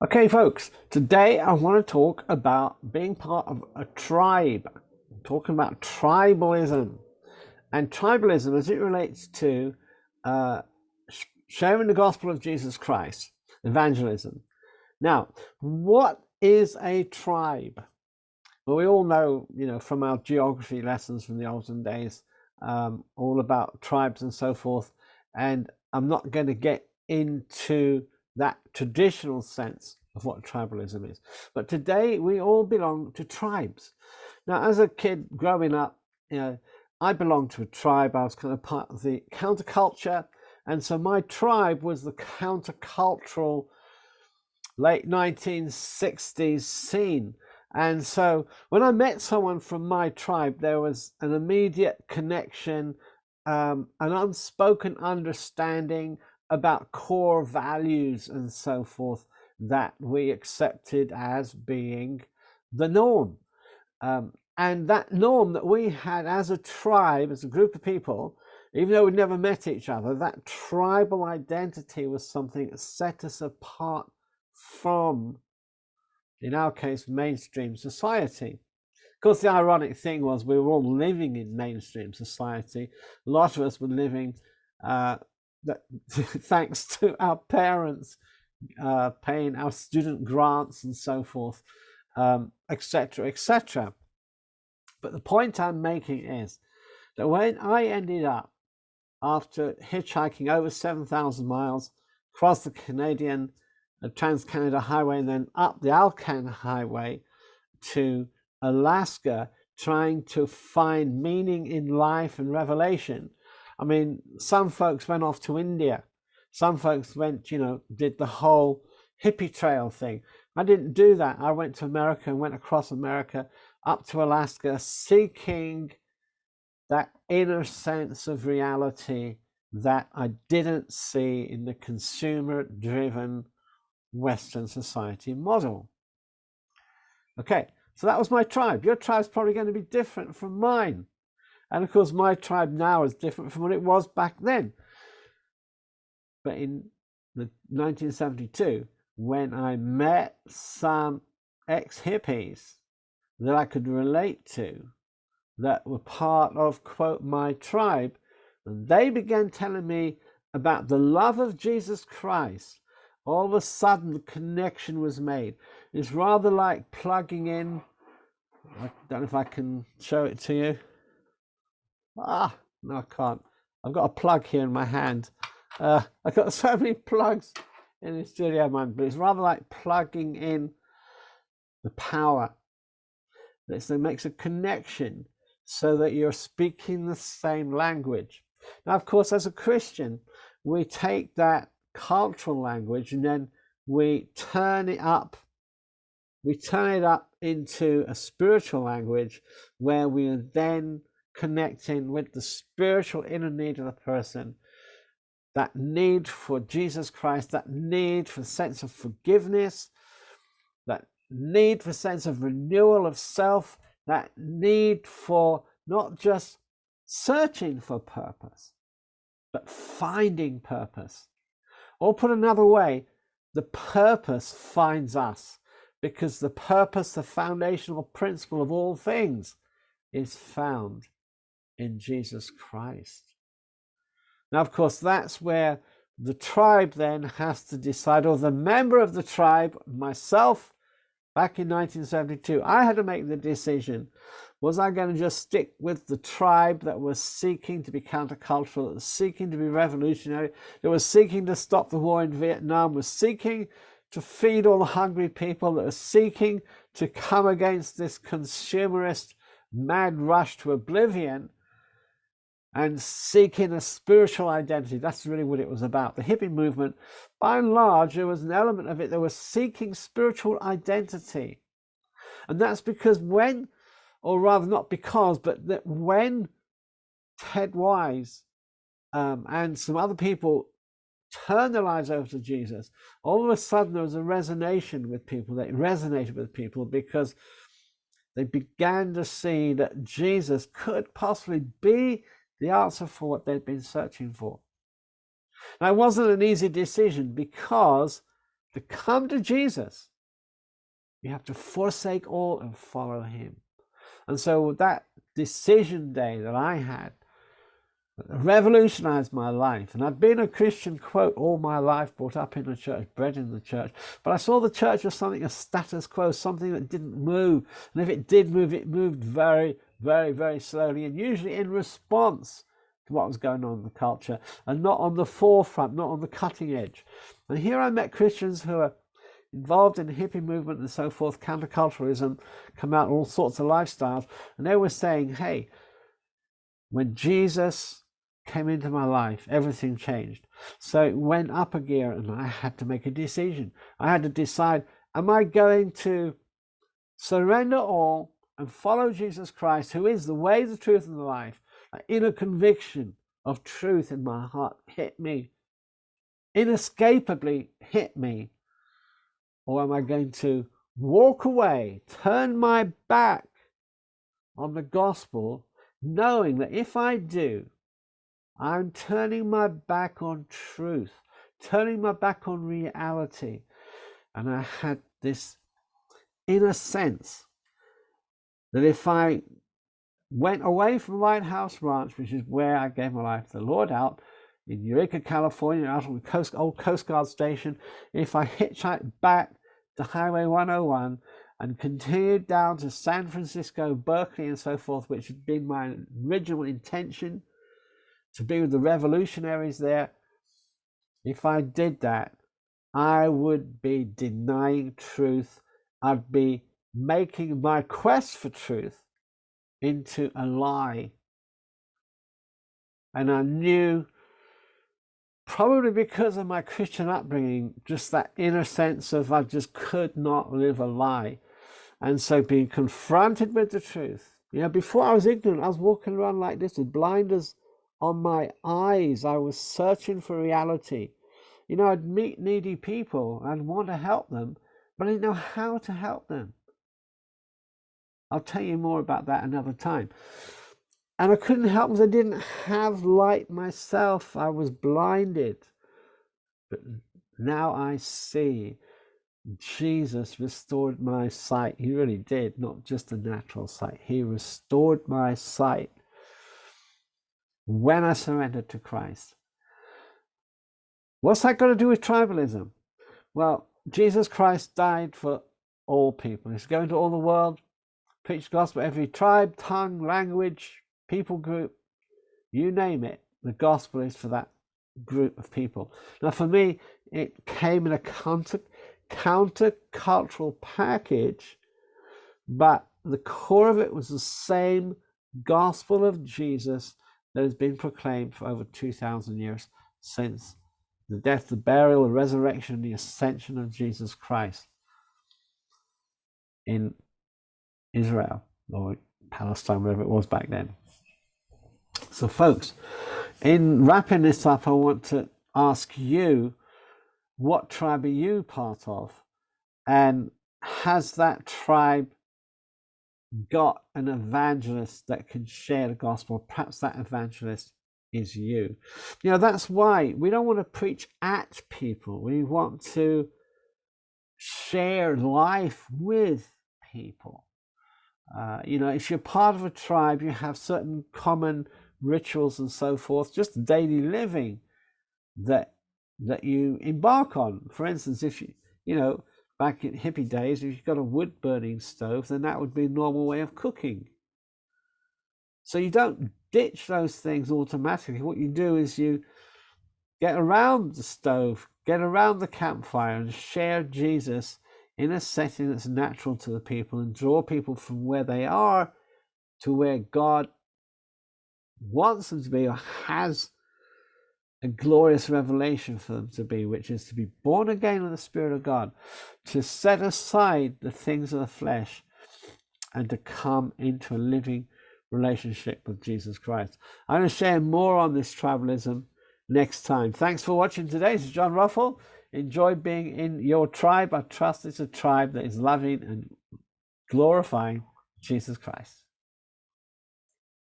Okay, folks, today I want to talk about being part of a tribe. I'm talking about tribalism and tribalism as it relates to uh, sharing the gospel of Jesus Christ, evangelism. Now, what is a tribe? Well, we all know, from our geography lessons from the olden days, all about tribes and so forth. And I'm not going to get into that traditional sense of what tribalism is. But today we all belong to tribes. Now, as a kid growing up, I belonged to a tribe. I was kind of part of the counterculture. And so my tribe was the countercultural late 1960s scene. And so when I met someone from my tribe, there was an immediate connection, an unspoken understanding about core values and so forth that we accepted as being the norm. And that norm that we had as a tribe, as a group of people, even though we'd never met each other, that tribal identity was something that set us apart from, in our case, mainstream society. Of course, the ironic thing was we were all living in mainstream society. A lot of us were living thanks to our parents paying our student grants and so forth, etc., etc. But the point I'm making is that when I ended up, after hitchhiking over 7,000 miles, across the Canadian Trans-Canada Highway and then up the Alcan Highway to Alaska, trying to find meaning in life and revelation. I mean, some folks went off to India. Some folks went, did the whole hippie trail thing. I didn't do that. I went to America and went across America up to Alaska, seeking that inner sense of reality that I didn't see in the consumer-driven Western society model. Okay, so that was my tribe. Your tribe's probably going to be different from mine. And of course, my tribe now is different from what it was back then. But in 1972, when I met some ex-hippies that I could relate to, that were part of, quote, my tribe, and they began telling me about the love of Jesus Christ, all of a sudden the connection was made. It's rather like plugging in, I don't know if I can show it to you. No, I can't. I've got a plug here in my hand. I've got so many plugs in the studio, man, but it's rather like plugging in the power. It makes a connection so that you're speaking the same language. Now, of course, as a Christian, we take that cultural language and then we turn it up. We turn it up into a spiritual language where we are then connecting with the spiritual inner need of the person, that need for Jesus Christ, that need for a sense of forgiveness, that need for a sense of renewal of self, that need for not just searching for purpose, but finding purpose. Or put another way, the purpose finds us, because the purpose, the foundational principle of all things, is found in Jesus Christ. Now, of course, that's where the tribe then has to decide, or the member of the tribe, myself, back in 1972, I had to make the decision. Was I going to just stick with the tribe that was seeking to be countercultural, that was seeking to be revolutionary, that was seeking to stop the war in Vietnam, was seeking to feed all the hungry people, that was seeking to come against this consumerist mad rush to oblivion and seeking a spiritual identity? That's really what it was about. The hippie movement, by and large, there was an element of it that was seeking spiritual identity. And that's because when, or rather not because, but that when Ted Wise and some other people turned their lives over to Jesus, all of a sudden there was a resonation with people. They resonated with people because they began to see that Jesus could possibly be the answer for what they'd been searching for. Now, it wasn't an easy decision because to come to Jesus, you have to forsake all and follow him. And so that decision day that I had revolutionized my life. And I'd been a Christian, quote, all my life, brought up in the church, bred in the church. But I saw the church as something, a status quo, something that didn't move. And if it did move, it moved very, very, very slowly, and usually in response to what was going on in the culture, and not on the forefront, not on the cutting edge. And here I met Christians who are involved in the hippie movement and so forth, counterculturalism, come out all sorts of lifestyles. And they were saying, hey, when Jesus came into my life, everything changed. So it went up a gear, and I had to make a decision. I had to decide, am I going to surrender all and follow Jesus Christ, who is the way, the truth, and the life? An inner conviction of truth in my heart hit me, inescapably hit me. Or am I going to walk away, turn my back on the gospel, knowing that if I do, I'm turning my back on truth, turning my back on reality. And I had this inner sense that if I went away from Lighthouse Ranch, which is where I gave my life to the Lord, out in Eureka, California, out on the old Coast Guard station, if I hitchhiked back to Highway 101 and continued down to San Francisco, Berkeley, and so forth, which had been my original intention, to be with the revolutionaries there, if I did that, I would be denying truth. I'd be making my quest for truth into a lie. And I knew, probably because of my Christian upbringing, just that inner sense of I just could not live a lie. And so being confronted with the truth, before I was ignorant, I was walking around like this with blinders on my eyes. I was searching for reality. I'd meet needy people and want to help them, but I didn't know how to help them. I'll tell you more about that another time. And I couldn't help because I didn't have light myself. I was blinded. But now I see. Jesus restored my sight. He really did, not just a natural sight. He restored my sight when I surrendered to Christ. What's that got to do with tribalism? Well, Jesus Christ died for all people. He's going to all the world, preach the gospel, every tribe, tongue, language, people group, you name it. The gospel is for that group of people. Now, for me, it came in a countercultural package, but the core of it was the same gospel of Jesus that has been proclaimed for over 2,000 years since the death, the burial, the resurrection, the ascension of Jesus Christ in Israel or Palestine, wherever it was back then. So folks, in wrapping this up, I want to ask you, what tribe are you part of? And has that tribe got an evangelist that can share the gospel? Perhaps that evangelist is you. That's why we don't want to preach at people. We want to share life with people. If you're part of a tribe, you have certain common rituals and so forth, just daily living that you embark on. For instance, if you back in hippie days, if you've got a wood burning stove, then that would be a normal way of cooking. So you don't ditch those things automatically. What you do is you get around the stove, get around the campfire, and share Jesus in a setting that's natural to the people, and draw people from where they are to where God wants them to be, or has a glorious revelation for them to be, which is to be born again of the Spirit of God, to set aside the things of the flesh and to come into a living relationship with Jesus Christ. I'm going to share more on this tribalism next time. Thanks for watching today. This is John Ruffle. Enjoy being in your tribe. I trust it's a tribe that is loving and glorifying Jesus Christ.